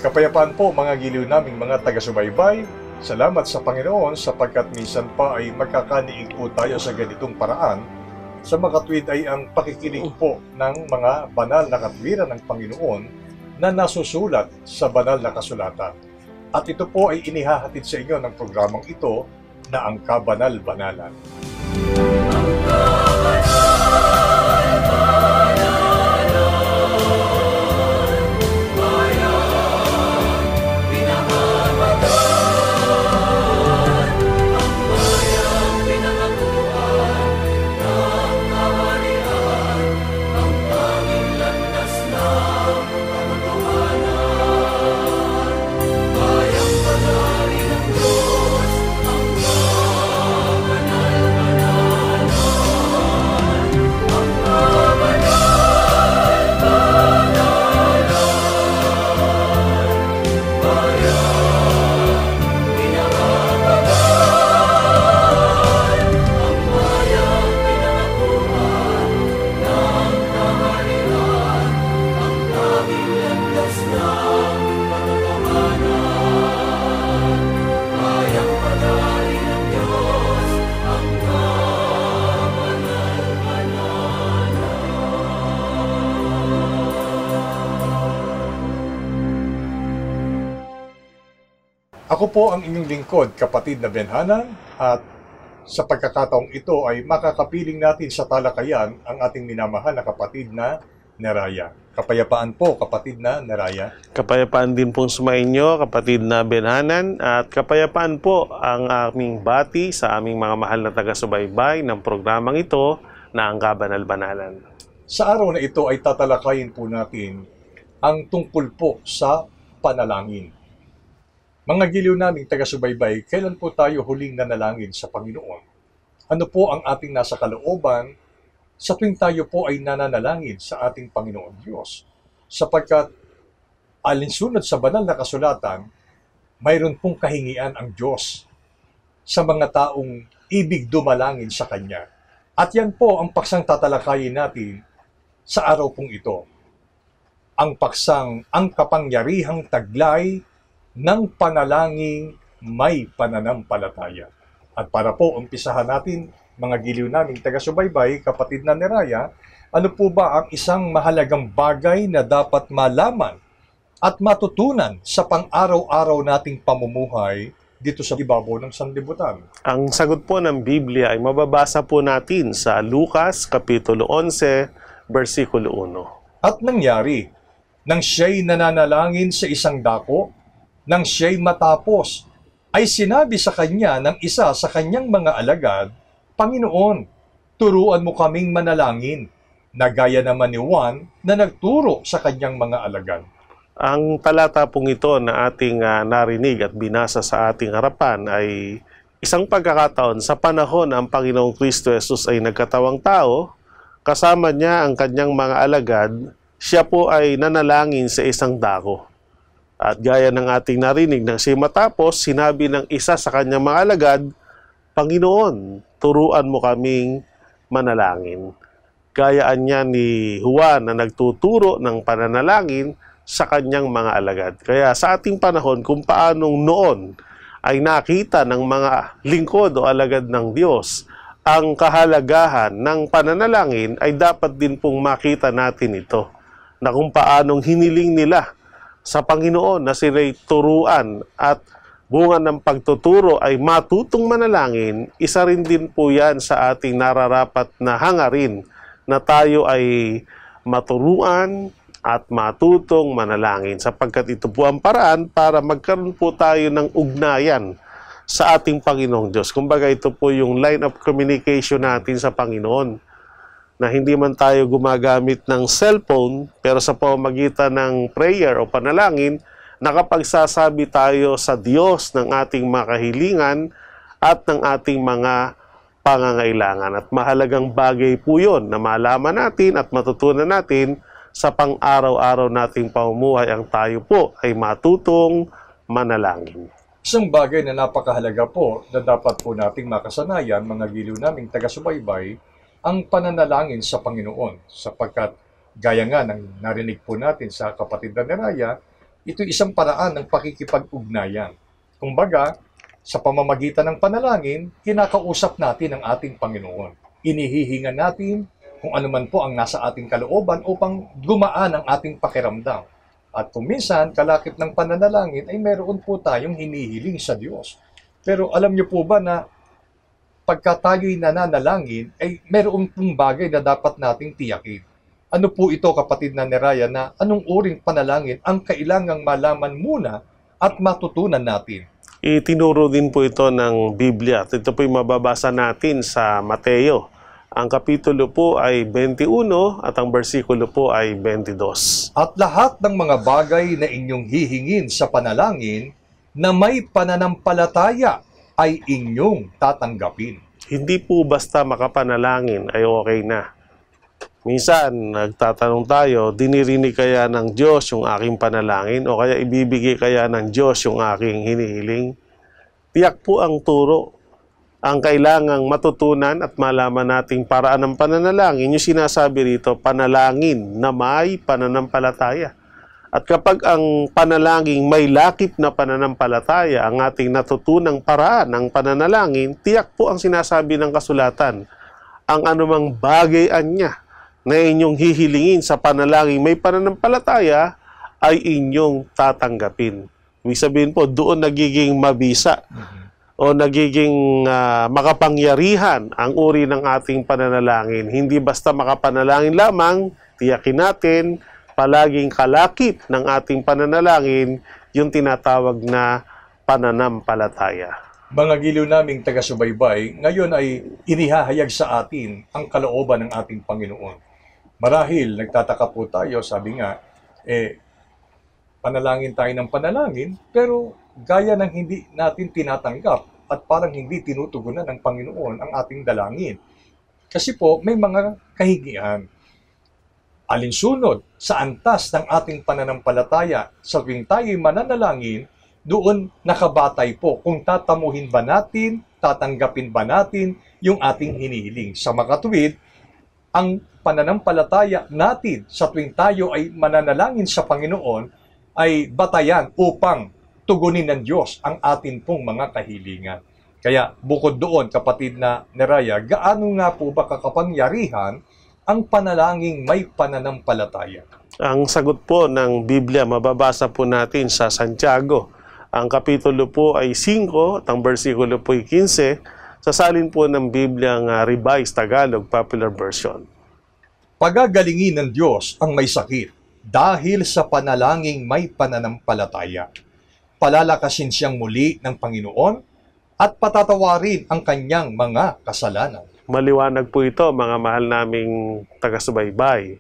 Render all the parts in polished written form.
Kapayapaan po mga giliw naming mga taga-subaybay. Salamat sa Panginoon sapagkat minsan pa ay magkakaniig po tayo sa ganitong paraan. Sa makatwid ay ang pakikinig po ng mga banal na katwiran ng Panginoon na nasusulat sa banal na kasulatan. At ito po ay inihahatid sa inyo ng programang ito na ang Kabanal-Banalan. Ako po ang inyong lingkod, kapatid na Benhanan, at sa pagkakataong ito ay makakapiling natin sa talakayan ang ating minamahal na kapatid na Neraya. Kapayapaan po, kapatid na Neraya. Kapayapaan din pong sumainyo, kapatid na Benhanan, at kapayapaan po ang aming bati sa aming mga mahal na taga-subaybay ng programang ito na ang Kabanal-Banalan. Sa araw na ito ay tatalakayin po natin ang tungkol po sa panalangin. Mga giliw naming taga-subaybay, kailan po tayo huling nanalangin sa Panginoon? Ano po ang ating nasa kalooban sa tuwing tayo po ay nananalangin sa ating Panginoon Diyos? Sapagkat alinsunod sa banal na kasulatan, mayroon pong kahingian ang Diyos sa mga taong ibig dumalangin sa Kanya. At yan po ang paksang tatalakayin natin sa araw pong ito. Ang paksang ang kapangyarihang taglay ng panalangin may pananampalataya. At para po umpisahan natin, mga giliw naming taga-subaybay, kapatid na Neraya, ano po ba ang isang mahalagang bagay na dapat malaman at matutunan sa pang-araw-araw nating pamumuhay dito sa ibabaw ng sanlibutan? Ang sagot po ng Biblia ay mababasa po natin sa Lucas, Kapitulo 11, versikulo 1. At nangyari, nang siya'y nananalangin sa isang dako, nang siya'y matapos, ay sinabi sa kanya ng isa sa kanyang mga alagad, Panginoon, turuan mo kaming manalangin, na gaya naman ni Juan na nagturo sa kanyang mga alagad. Ang talata pong ito na ating narinig at binasa sa ating harapan ay isang pagkakataon sa panahon na ang Panginoong Kristo Jesus ay nagkatawang tao, kasama niya ang kanyang mga alagad, siya po ay nanalangin sa isang dako. At gaya ng ating narinig nang siya matapos, sinabi ng isa sa kanyang mga alagad, Panginoon, turuan mo kaming manalangin. Gayaan niya ni Juan na nagtuturo ng pananalangin sa kanyang mga alagad. Kaya sa ating panahon, kung paanong noon ay nakita ng mga lingkod o alagad ng Diyos ang kahalagahan ng pananalangin, ay dapat din pong makita natin ito, na kung paanong hiniling nila sa Panginoon na sila'y turuan at bunga ng pagtuturo ay matutong manalangin. Isa rin din po yan sa ating nararapat na hangarin na tayo ay maturuan at matutong manalangin, sapagkat ito po ang paraan para magkaroon po tayo ng ugnayan sa ating Panginoong Diyos. Kumbaga ito po yung line of communication natin sa Panginoon, na hindi man tayo gumagamit ng cellphone, pero sa pamamagitan ng prayer o panalangin, nakapagsasabi tayo sa Diyos ng ating mga kahilingan at ng ating mga pangangailangan. At mahalagang bagay po yun na malaman natin at matutunan natin sa pang-araw-araw nating pamumuhay, ang tayo po ay matutong manalangin. Isang bagay na napakahalaga po na dapat po nating makasanayan, mga giliw naming taga-subaybay, ang pananalangin sa Panginoon, sapagkat gaya nga ng narinig po natin sa kapatid na Neraya, ito isang paraan ng pakikipag-ugnayan. Kumbaga, sa pamamagitan ng panalangin, kinakausap natin ang ating Panginoon. Inihihinga natin kung ano man po ang nasa ating kalooban upang gumaan ang ating pakiramdam. At kung minsan, kalakip ng pananalangin ay meron po tayong hinihiling sa Diyos. Pero alam niyo po ba na pagka tayo'y nananalangin, ay meron pong bagay na dapat nating tiyakin. Ano po ito, kapatid na Neraya, na anong uring panalangin ang kailangang malaman muna at matutunan natin? Itinuro din po ito ng Biblia. Ito po yung mababasa natin sa Mateo. Ang kapitulo po ay 21 at ang bersikulo po ay 22. At lahat ng mga bagay na inyong hihingin sa panalangin na may pananampalataya ay inyong tatanggapin. Hindi po basta makapanalangin ay okay na. Minsan, nagtatanong tayo, dinirinig kaya ng Diyos yung aking panalangin o kaya ibibigay kaya ng Diyos yung aking hinihiling? Tiyak po ang turo. Ang kailangang matutunan at malaman nating paraan ng pananalangin, yung sinasabi rito, panalangin na may pananampalataya. At kapag ang panalangin may lakip na pananampalataya, ang ating natutunang paraan ng pananalangin, tiyak po ang sinasabi ng kasulatan. Ang anumang bagayan niya na inyong hihilingin sa panalangin may pananampalataya, ay inyong tatanggapin. Ibig sabihin po, doon nagiging mabisa o nagiging makapangyarihan ang uri ng ating pananalangin. Hindi basta makapanalangin lamang, tiyakin natin, palaging kalakip ng ating pananalangin yung tinatawag na pananampalataya. Mga giliw naming taga-subaybay, ngayon ay inihahayag sa atin ang kalooban ng ating Panginoon. Marahil, nagtataka po tayo, sabi nga, panalangin tayo ng panalangin, pero gaya ng hindi natin tinatanggap at parang hindi tinutugunan ng Panginoon ang ating dalangin. Kasi po, may mga kahigian. Alinsunod sa antas ng ating pananampalataya sa tuwing tayo'y mananalangin, doon nakabatay po kung tatamuhin ba natin, tatanggapin ba natin yung ating hinihiling. Sa makatuwid, ang pananampalataya natin sa tuwing tayo ay mananalangin sa Panginoon ay batayan upang tugunin ng Diyos ang atin pong mga kahilingan. Kaya bukod doon, kapatid na Neraya, gaano nga po ba kakapangyarihan ang panalangin may pananampalataya? Ang sagot po ng Biblia, mababasa po natin sa Santiago. Ang kapitulo po ay 5 at ang bersikulo po ay 15. Sasalin po ng Biblia ng Revised Tagalog Popular Version. Pagagalingin ng Diyos ang may sakit dahil sa panalangin may pananampalataya. Palalakasin siyang muli ng Panginoon at patatawarin ang kanyang mga kasalanan. Maliwanag po ito, mga mahal naming taga-subaybay.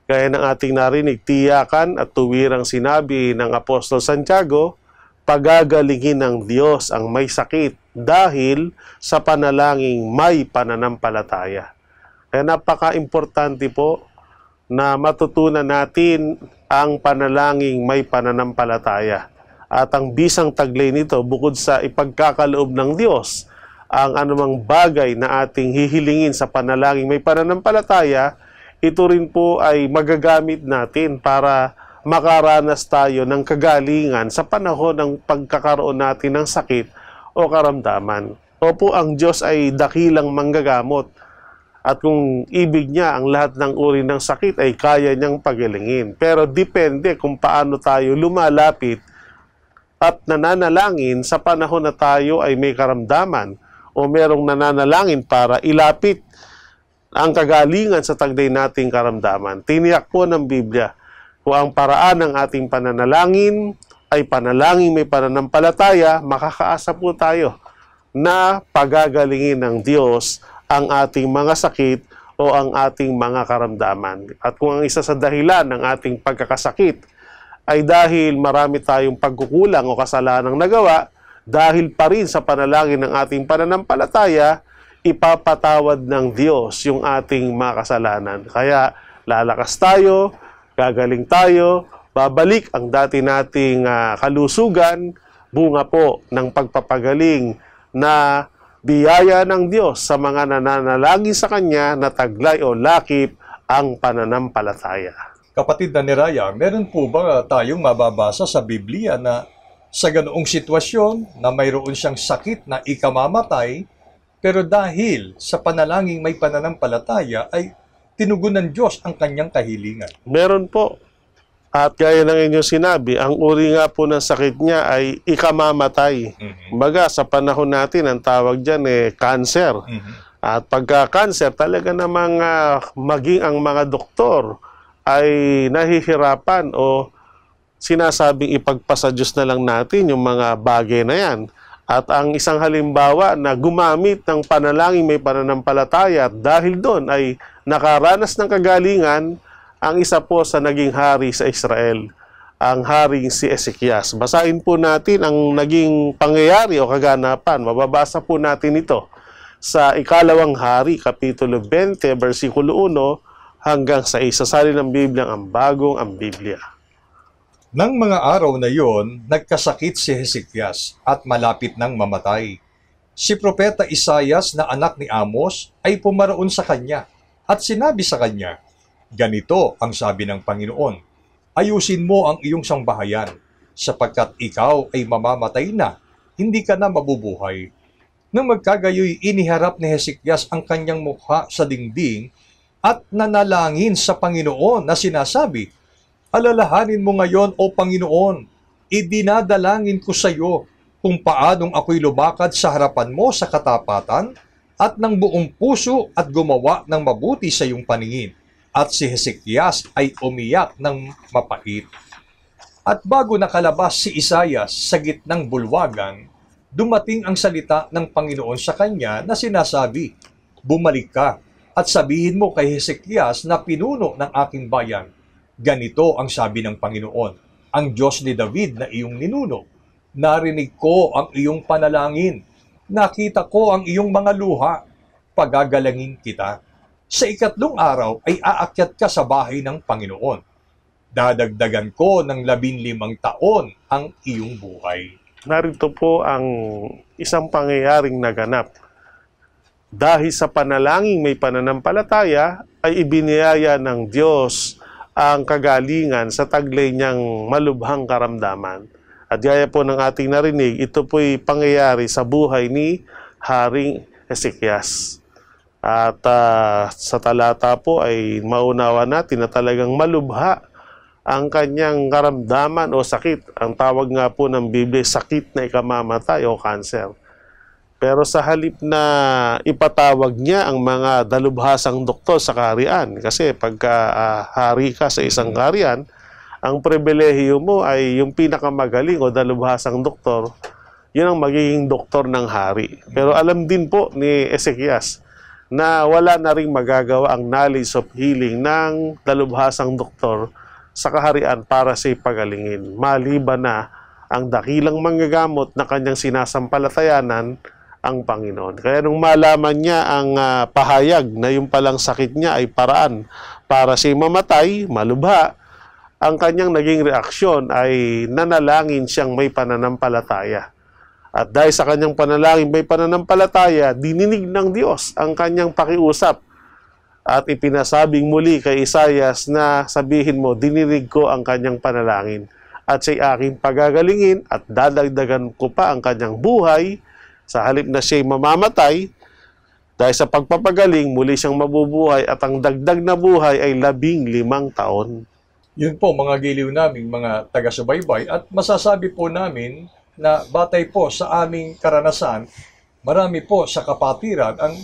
Gaya ng ating narinig, tiyakan at tuwirang sinabi ng Apostol Santiago, pagagalingin ng Diyos ang may sakit dahil sa panalangin may pananampalataya. Kaya napaka-importante po na matutunan natin ang panalangin may pananampalataya. At ang bisang taglay nito, bukod sa ipagkakaloob ng Diyos, ang anumang bagay na ating hihilingin sa panalangin may pananampalataya, ito rin po ay magagamit natin para makaranas tayo ng kagalingan sa panahon ng pagkakaroon natin ng sakit o karamdaman. Opo, ang Diyos ay dakilang manggagamot. At kung ibig niya ang lahat ng uri ng sakit ay kaya niyang pagalingin. Pero depende kung paano tayo lumalapit at nananalangin sa panahon na tayo ay may karamdaman o merong nananalangin para ilapit ang kagalingan sa taglay nating karamdaman. Tiniyak po ng Biblia kung ang paraan ng ating pananalangin ay panalangin may pananampalataya, makakaasa po tayo na pagagalingin ng Diyos ang ating mga sakit o ang ating mga karamdaman. At kung ang isa sa dahilan ng ating pagkakasakit ay dahil marami tayong pagkukulang o kasalanang nagawa, dahil pa rin sa panalangin ng ating pananampalataya, ipapatawad ng Diyos yung ating mga kasalanan. Kaya lalakas tayo, gagaling tayo, babalik ang dati nating kalusugan, bunga po ng pagpapagaling na biyaya ng Diyos sa mga nananalangin sa Kanya na taglay o lakip ang pananampalataya. Kapatid na Neraya, meron po ba tayong mababasa sa Biblia na sa ganoong sitwasyon na mayroon siyang sakit na ikamamatay, pero dahil sa panalangin may pananampalataya ay tinugon ng Diyos ang kanyang kahilingan? Meron po. At gaya ng inyong sinabi, ang uri nga po ng sakit niya ay ikamamatay. Baga, sa panahon natin, ang tawag dyan cancer. At pagka-cancer, talaga namang maging ang mga doktor ay nahihirapan o sinasabing ipagpasa Diyos na lang natin yung mga bagay na yan. At ang isang halimbawa na gumamit ng panalangin may pananampalataya dahil doon ay nakaranas ng kagalingan ang isa po sa naging hari sa Israel, ang haring si Ezekias. Basahin po natin ang naging pangyayari o kaganapan. Mababasa po natin ito sa Ikalawang Hari, Kapitulo 20, versikulo 1 hanggang sa isasalin ng Biblia ang bagong ang Biblia. Nang mga araw na yon, nagkasakit si Hezekias at malapit nang mamatay. Si Propeta Isaias na anak ni Amos ay pumaroon sa kanya at sinabi sa kanya, "Ganito ang sabi ng Panginoon, ayusin mo ang iyong sambahayan, sapagkat ikaw ay mamamatay na, hindi ka na mabubuhay." Nang magkagayoy, iniharap ni Hezekias ang kanyang mukha sa dingding at nanalangin sa Panginoon na sinasabi, "Alalahanin mo ngayon, O Panginoon, idinadalangin ko sa iyo kung paanong ako'y lumakad sa harapan mo sa katapatan at ng buong puso at gumawa ng mabuti sa iyong paningin." At si Hezekias ay umiyak ng mapait. At bago nakalabas si Isaias sa gitnang bulwagan, dumating ang salita ng Panginoon sa kanya na sinasabi, "Bumalik ka at sabihin mo kay Hezekias na pinuno ng aking bayan, ganito ang sabi ng Panginoon, ang Diyos ni David na iyong ninuno. Narinig ko ang iyong panalangin, nakita ko ang iyong mga luha, pagagalangin kita. Sa ikatlong araw ay aakyat ka sa bahay ng Panginoon. Dadagdagan ko ng 15 taon ang iyong buhay." Narito po ang isang pangyayaring naganap. Dahil sa panalangin may pananampalataya, ay ibiniyaya ng Diyos ang kagalingan sa taglay niyang malubhang karamdaman. At gaya po ng ating narinig, ito po'y pangyayari sa buhay ni Haring Hezekias. At sa talata po ay maunawa natin na talagang malubha ang kanyang karamdaman o sakit. Ang tawag nga po ng Biblia, sakit na ikamamatay o cancer. Pero sa halip na ipatawag niya ang mga dalubhasang doktor sa kaharian, kasi pagka hari ka sa isang kaharian, ang pribilehiyo mo ay yung pinakamagaling o dalubhasang doktor, yun ang magiging doktor ng hari. Pero alam din po ni Ezekias na wala na ring magagawa ang knowledge of healing ng dalubhasang doktor sa kaharian para sa ipagalingin, maliban na ang dakilang manggagamot na kanyang sinasampalatayanan ang Panginoon. Kaya nung malaman niya ang pahayag na yung palang sakit niya ay paraan para siya mamatay, malubha, ang kanyang naging reaksyon ay nanalangin siyang may pananampalataya. At dahil sa kanyang panalangin may pananampalataya, dininig ng Diyos ang kanyang pakiusap at ipinasabing muli kay Isaias na sabihin mo, dininig ko ang kanyang panalangin at siya'y aking pagagalingin at dadagdagan ko pa ang kanyang buhay sa halip na siya'y mamamatay. Dahil sa pagpapagaling, muli siyang mabubuhay at ang dagdag na buhay ay 15 taon. Yun po mga giliw naming mga taga-subaybay at masasabi po namin na batay po sa aming karanasan, marami po sa kapatiran ang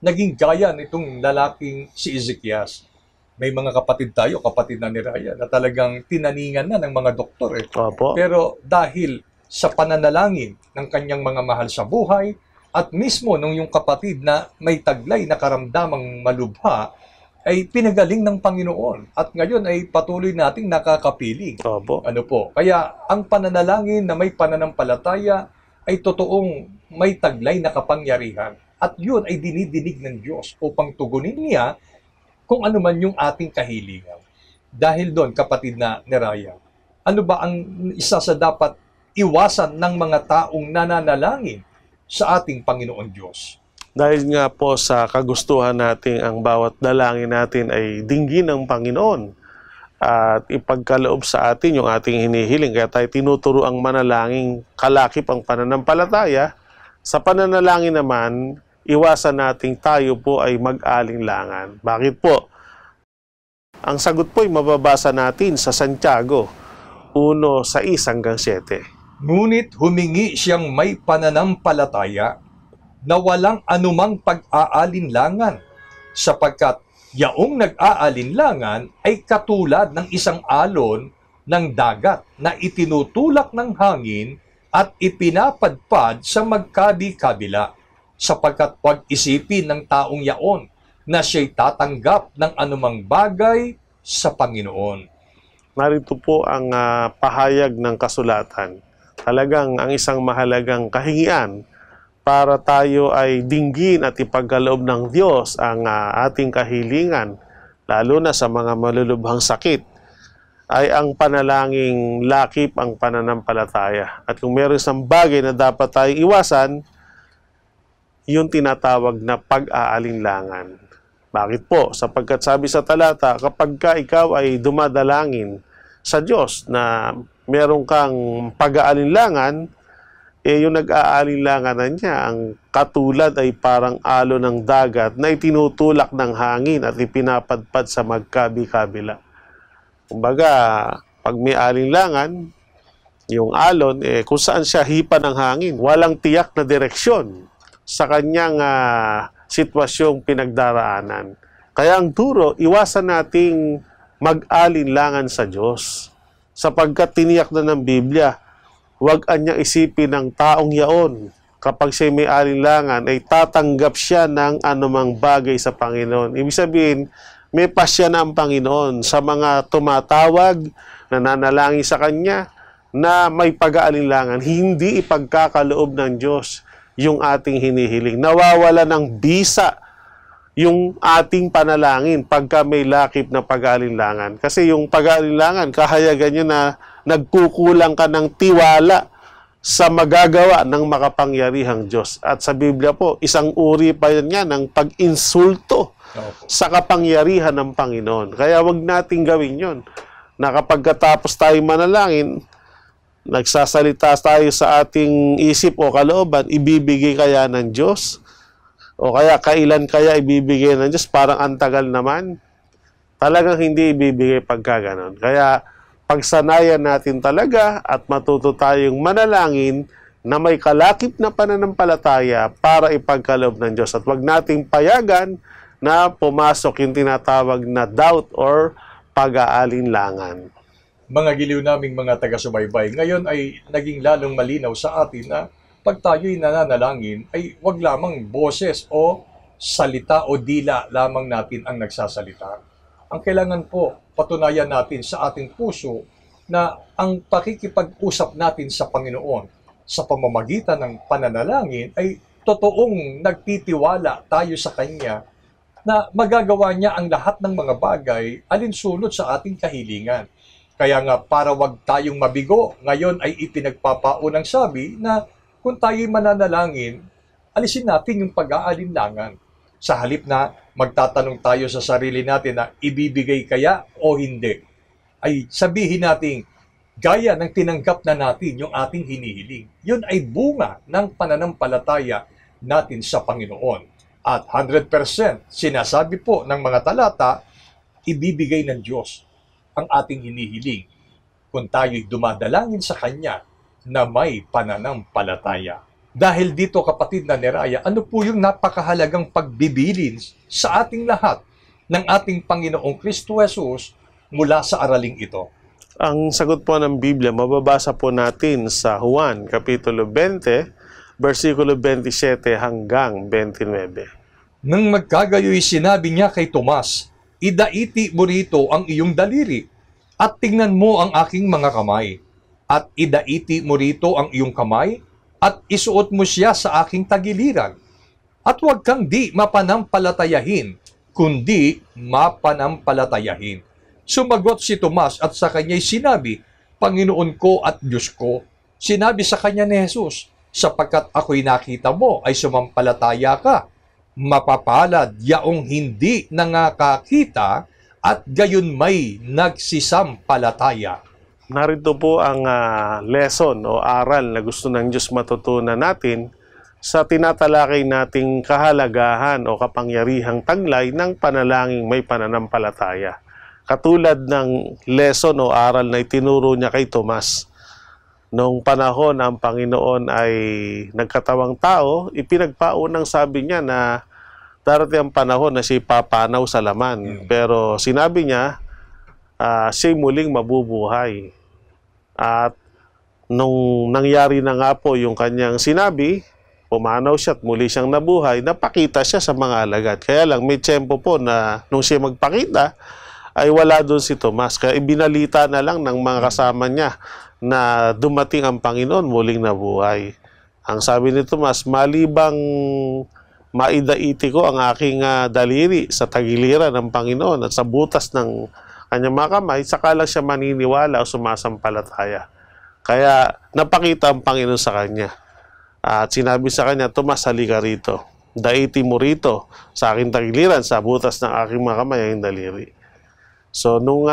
naging gaya nitong lalaking si Ezekias. May mga kapatid tayo, kapatid na ni Raya, na talagang tinaningan na ng mga doktor. Opo. Pero dahil sa pananalangin ng kanyang mga mahal sa buhay at mismo nung yung kapatid na may taglay na karamdamang malubha, ay pinagaling ng Panginoon at ngayon ay patuloy nating nakakapiling. Opo. Ano po? Kaya ang pananalangin na may pananampalataya ay totoong may taglay na kapangyarihan at yun ay dinidinig ng Diyos upang tugunin niya kung ano man yung ating kahilingan. Dahil doon, kapatid na Neraya, ano ba ang isa sa dapat iwasan ng mga taong nananalangin sa ating Panginoon Diyos? Dahil nga po sa kagustuhan natin ang bawat dalangin natin ay dinggin ng Panginoon. at ipagkaloob sa atin yung ating hinihiling. Kaya tayo tinuturo ang manalangin kalakip ang pananampalataya. Sa pananalangin naman, iwasan nating tayo po ay mag-alinlangan. Bakit po? Ang sagot po ay mababasa natin sa Santiago 1:6-7. Ngunit humingi siyang may pananampalataya na walang anumang pag-aalinlangan, sapagkat yaong nag-aalinlangan ay katulad ng isang alon ng dagat na itinutulak ng hangin at ipinapadpad sa magkabi-kabila, sapagkat huwag isipin ng taong yaon na siya'y tatanggap ng anumang bagay sa Panginoon. Narito po ang pahayag ng kasulatan. Talagang ang isang mahalagang kahingian para tayo ay dinggin at ipagkaloob ng Diyos ang ating kahilingan, lalo na sa mga malulubhang sakit, ay ang panalangin lakip ang pananampalataya. At kung meron isang bagay na dapat tayong iwasan, yung tinatawag na pag-aalinlangan. Bakit po? Sapagkat sabi sa talata, kapag ka ikaw ay dumadalangin sa Diyos na meron kang pag-aalinlangan, yung nag-aalinlanganan niya, ang katulad ay parang alon ng dagat na itinutulak ng hangin at ipinapadpad sa magkabi-kabila. Kumbaga, pag may alinlangan, yung alon, kung saan siya hipa ng hangin, walang tiyak na direksyon sa kanyang sitwasyong pinagdaraanan. Kaya ang turo, iwasan nating mag-alinlangan sa Diyos. Sapagkat tiniyak na ng Biblia, huwag anyang isipin ng taong yaon. Kapag siya may alinlangan, ay tatanggap siya ng anumang bagay sa Panginoon. Ibig sabihin, may pasya na ang Panginoon sa mga tumatawag, nananalangin sa Kanya, na may pag-aalinlangan. Hindi ipagkakaloob ng Diyos yung ating hinihiling. Nawawala ng bisa yung ating panalangin pagka may lakip na pag-aalinlangan. Kasi yung pag-aalinlangan, kahayagan nyo na nagkukulang ka ng tiwala sa magagawa ng makapangyarihang Diyos. At sa Biblia po, isang uri pa yan nga ng pag-insulto sa kapangyarihan ng Panginoon. Kaya wag nating gawin yon. Na kapag katapos tayo manalangin, nagsasalita tayo sa ating isip o kalooban, ibibigay kaya ng Diyos? O kaya kailan kaya ibibigay ng Diyos? Parang antagal naman. Talagang hindi ibibigay pagka ganon. Kaya pagsanayan natin talaga at matuto tayong manalangin na may kalakip na pananampalataya para ipagkaloob ng Diyos. At wag nating payagan na pumasok yung tinatawag na doubt or pag-aalinlangan. Mga giliw naming mga taga-subaybay, ngayon ay naging lalong malinaw sa atin na pag tayo'y nananalangin, ay wag lamang boses o salita o dila lamang natin ang nagsasalita. Ang kailangan po, patunayan natin sa ating puso na ang pakikipag-usap natin sa Panginoon sa pamamagitan ng pananalangin ay totoong nagtitiwala tayo sa Kanya na magagawa niya ang lahat ng mga bagay alinsunod sa ating kahilingan. Kaya nga para wag tayong mabigo, ngayon ay ipinagpapaunang sabi na kung tayo'y mananalangin, alisin natin yung pag-aalinlangan. Sa halip na magtatanong tayo sa sarili natin na ibibigay kaya o hindi, ay sabihin natin, gaya ng tinanggap na natin yung ating hinihiling. Yun ay bunga ng pananampalataya natin sa Panginoon. At 100% sinasabi po ng mga talata, ibibigay ng Diyos ang ating hinihiling kung tayo'y dumadalangin sa Kanya na may pananampalataya. Dahil dito, kapatid na Neraya, ano po yung napakahalagang pagbibilin sa ating lahat ng ating Panginoong Kristo Jesus mula sa araling ito? Ang sagot po ng Biblia, mababasa po natin sa Juan, Kapitulo 20, versikulo 27 hanggang 29. Nang magkagayoy sinabi niya kay Tomas, idaiti mo rito ang iyong daliri, at tingnan mo ang aking mga kamay. At idaiti mo rito ang iyong kamay, at isuot mo siya sa aking tagiliran. At huwag kang di mapanampalatayahin, kundi mapanampalatayahin. Sumagot si Tomas at sa kanya'y sinabi, Panginoon ko at Diyos ko. Sinabi sa kanya ni Jesus, sapagkat ako'y nakita mo ay sumampalataya ka. Mapapalad yaong hindi nangakakita at gayon may nagsisampalataya. Narito po ang lesson o aral na gusto ng Diyos matutunan natin sa tinatalakay nating kahalagahan o kapangyarihang taglay ng panalangin may pananampalataya. Katulad ng lesson o aral na itinuro niya kay Tomas. Noong panahon ang Panginoon ay nagkatawang tao, ipinagpaunang sabi niya na darating ang panahon na siya papanaw sa laman. Pero sinabi niya, siya'y muling mabubuhay. At nung nangyari na nga po yung kanyang sinabi, pumanaw siya at muli siyang nabuhay, napakita siya sa mga alagad. Kaya lang may tiyempo po na nung siya magpakita, ay wala doon si Tomas. Kaya ibinalita na lang ng mga kasama niya na dumating ang Panginoon, muling nabuhay. Ang sabi ni Tomas, malibang maidaiti ko ang aking daliri sa tagiliran ng Panginoon at sa butas ng kanyang mga kamay, saka lang siya maniniwala o sumasampalataya. Kaya napakita ang Panginoon sa kanya. At sinabi sa kanya, Tomas, halika rito. Daiti mo rito sa aking tagiliran, sa butas ng aking mga kamay, ang daliri. So, nung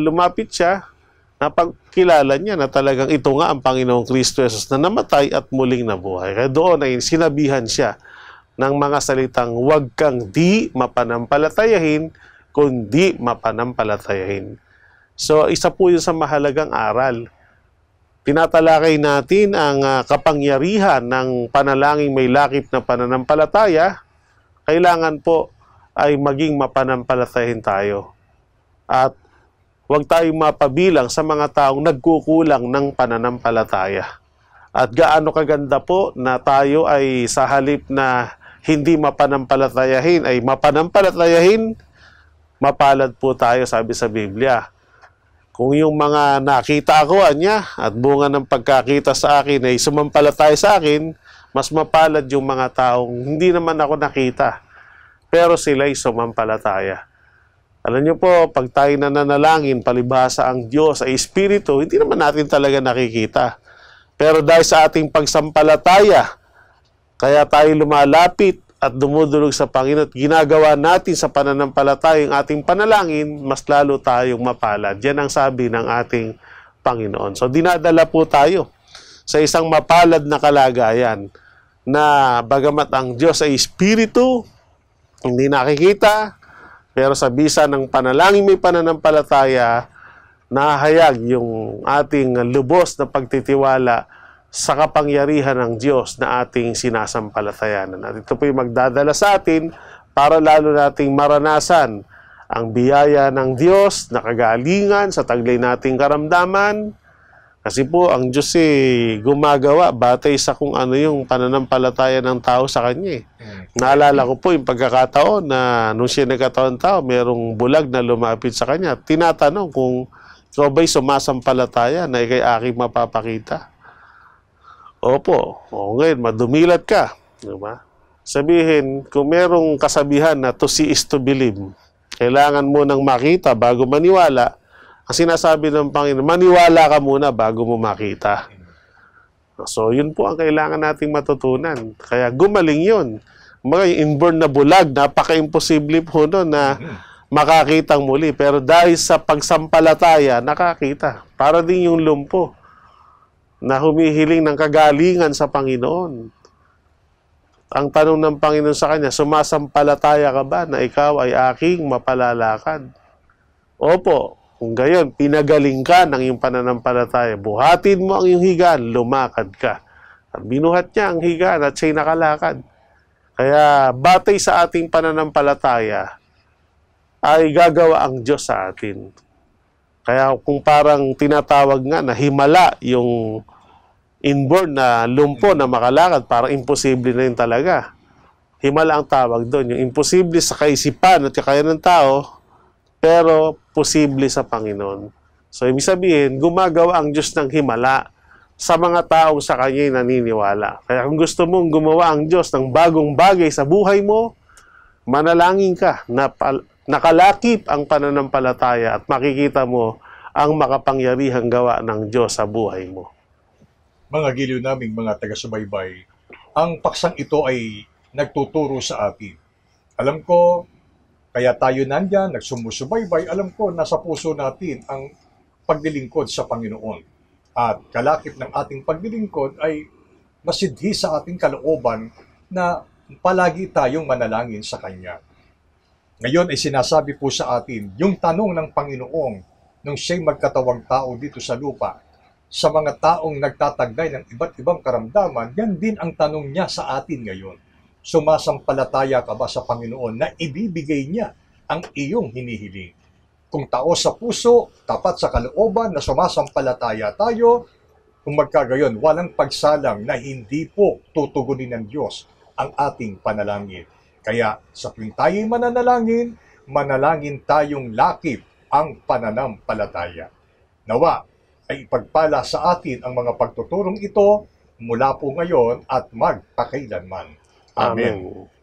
lumapit siya, napagkilala niya na talagang ito nga ang Panginoong Kristo Jesus na namatay at muling nabuhay. Kaya doon ay sinabihan siya ng mga salitang, huwag kang di mapanampalatayahin, kundi mapanampalatayahin. So, isa po yun sa mahalagang aral. Tinatalakay natin ang kapangyarihan ng panalangin may lakip na pananampalataya, kailangan po ay maging mapanampalatayahin tayo. At huwag tayong mapabilang sa mga taong nagkukulang ng pananampalataya. At gaano kaganda po na tayo ay sa halip na hindi mapanampalatayahin, ay mapanampalatayahin, mapalad po tayo, sabi sa Biblia. Kung yung mga nakita ko niya at bunga ng pagkakita sa akin ay sumampalataya sa akin, mas mapalad yung mga taong hindi naman ako nakita, pero sila'y sumampalataya. Alam niyo po, pag tayo nananalangin, palibhasa ang Diyos ay Espiritu, hindi naman natin talaga nakikita. Pero dahil sa ating pagsampalataya, kaya tayo lumalapit at dumudulog sa Panginoon at ginagawa natin sa pananampalataya yung ating panalangin, mas lalo tayong mapalad. Yan ang sabi ng ating Panginoon. So dinadala po tayo sa isang mapalad na kalagayan na bagamat ang Diyos ay Espiritu, hindi nakikita, pero sa bisa ng panalangin may pananampalataya, nahayag yung ating lubos na pagtitiwala sa kapangyarihan ng Diyos na ating sinasampalatayanan. At ito po yung magdadala sa atin para lalo nating maranasan ang biyaya ng Diyos na kagalingan sa taglay nating karamdaman. Kasi po, ang Diyos gumagawa batay sa kung ano yung pananampalataya ng tao sa Kanya. Naalala ko po yung pagkakataon na nung siya nagkataon tao, mayroong bulag na lumapit sa Kanya. Tinatanong kung ikaw ba'y sumasampalataya na ikay aking mapapakita? Opo. O ngayon, madumilat ka. Diba? Sabihin, kung merong kasabihan na to see is to believe, kailangan mo nang makita bago maniwala. Ang sinasabi ng Panginoon, maniwala ka muna bago mo makita. So, yun po ang kailangan nating matutunan. Kaya gumaling yun. Mga inborn na bulag, napaka-imposible po no, na makakitang muli. Pero dahil sa pagsampalataya, nakakita. Para din yung lumpo na humihiling ng kagalingan sa Panginoon. Ang tanong ng Panginoon sa kanya, sumasampalataya ka ba na ikaw ay aking mapalalakad? Opo. Kung gayon, pinagaling ka ng iyong pananampalataya, buhatin mo ang iyong higaan, lumakad ka. At binuhat niya ang higaan at siya'y nakalakad. Kaya batay sa ating pananampalataya, ay gagawa ang Diyos sa atin. Kaya kung parang tinatawag nga na himala yung inborn na lumpo na makalakad, parang imposible na yun talaga. Himala ang tawag doon. Yung imposible sa kaisipan at kakayanan ng tao, pero posible sa Panginoon. So, ibig sabihin, gumagawa ang Diyos ng himala sa mga taong sa Kanya'y naniniwala. Kaya kung gusto mong gumawa ang Diyos ng bagong bagay sa buhay mo, manalangin ka na nakalakip ang pananampalataya at makikita mo ang makapangyarihang gawa ng Diyos sa buhay mo. Mga giliw naming mga taga-subaybay, ang paksang ito ay nagtuturo sa atin. Alam ko, Kaya tayo nandyan, nagsumusubaybay, alam ko nasa puso natin ang paglilingkod sa Panginoon. At kalakip ng ating paglilingkod ay masidhi sa ating kalooban na palagi tayong manalangin sa Kanya. Ngayon ay sinasabi po sa atin, yung tanong ng Panginoon nung siya'y magkatawang tao dito sa lupa, sa mga taong nagtataglay ng iba't ibang karamdaman, yan din ang tanong niya sa atin ngayon. Sumasampalataya ka ba sa Panginoon na ibibigay niya ang iyong hinihiling? Kung tao sa puso, tapat sa kalooban na sumasampalataya tayo, kung magkagayon, walang pagsalang na hindi po tutugunin ng Diyos ang ating panalangin. Kaya sa tuwing tayo'y mananalangin, manalangin tayong lakip ang pananampalataya. Nawa ay ipagpala sa atin ang mga pagtuturong ito mula po ngayon at magpakailanman. Amen. Amen.